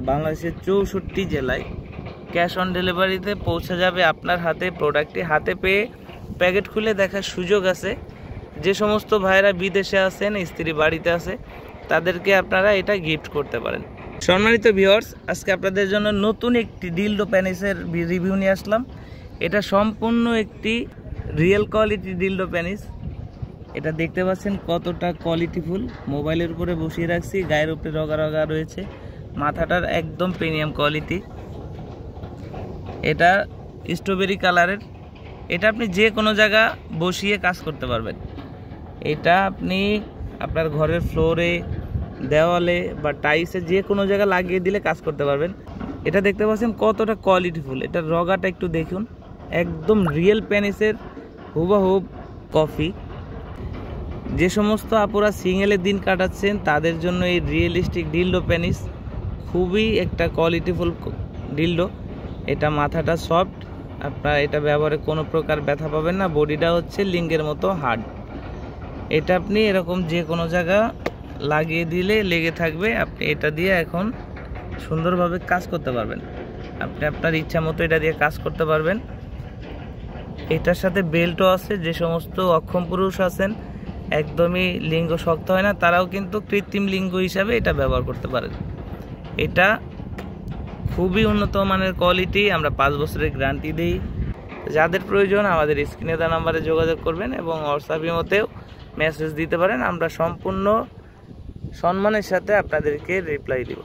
বাংলাদেশের 64 জেলায় cash on ডেলিভারিতে পৌঁছে যাবে আপনার হাতে। প্রোডাক্টটি হাতে পেয়ে প্যাকেট খুলে দেখার সুযোগ আছে। যে সমস্ত ভাইরা বিদেশে আছেন, স্ত্রী বাড়িতে আছে, তাদেরকে আপনারা এটা গিফট করতে পারেন। সম্মানিত ভিউয়ার্স, আজকে আপনাদের জন্য নতুন একটি ডিলডো প্যানিসের রিভিউ নিয়ে আসলাম। এটা সম্পূর্ণ একটি রিয়েল কোয়ালিটি ডিলডো প্যানিস। এটা দেখতে পাচ্ছেন কতটা কোয়ালিটিফুল। মোবাইলের উপরে বসিয়ে রাখছি, গায়ের উপরে রগা রগা রয়েছে, মাথাটার একদম প্রিমিয়াম কোয়ালিটি। এটা স্ট্রবেরি কালারের। এটা আপনি যে কোনো জায়গা বসিয়ে কাজ করতে পারবেন। এটা আপনি আপনার ঘরের ফ্লোরে, দেওয়ালে বা টাইলসে যে কোনো জায়গা লাগিয়ে দিলে কাজ করতে পারবেন। এটা দেখতে পাচ্ছেন কতটা কোয়ালিটিফুল। এটার রগাটা একটু দেখুন, একদম রিয়েল প্যানিসের হুবহুব কপি। যে সমস্ত আপুরা সিঙ্গেলের দিন কাটাচ্ছেন তাদের জন্য এই রিয়েলিস্টিক ডিলডো প্যানিস খুবই একটা কোয়ালিটিফুল ডিলডো। এটা মাথাটা সফট, আপনার এটা ব্যবহারে কোনো প্রকার ব্যথা পাবেন না। বডিটা হচ্ছে লিঙ্গের মতো হার্ড। এটা আপনি এরকম যে কোনো জায়গা লাগিয়ে দিলে লেগে থাকবে। আপনি এটা দিয়ে এখন সুন্দরভাবে কাজ করতে পারবেন। আপনি আপনার ইচ্ছা মতো এটা দিয়ে কাজ করতে পারবেন। এটার সাথে বেল্টও আছে। যে সমস্ত অক্ষম পুরুষ আছেন, একদমই লিঙ্গ শক্ত হয় না, তারাও কিন্তু কৃত্রিম লিঙ্গ হিসাবে এটা ব্যবহার করতে পারেন। এটা খুবই উন্নত মানের কোয়ালিটি। আমরা 5 বছরের গ্যারান্টি দিই। যাদের প্রয়োজন আমাদের স্ক্রিনে দেওয়া নাম্বারে যোগাযোগ করবেন এবং হোয়াটসঅ্যাপ ইমোতেও মেসেজ দিতে পারেন। আমরা সম্পূর্ণ সম্মানের সাথে আপনাদেরকে রিপ্লাই দিব।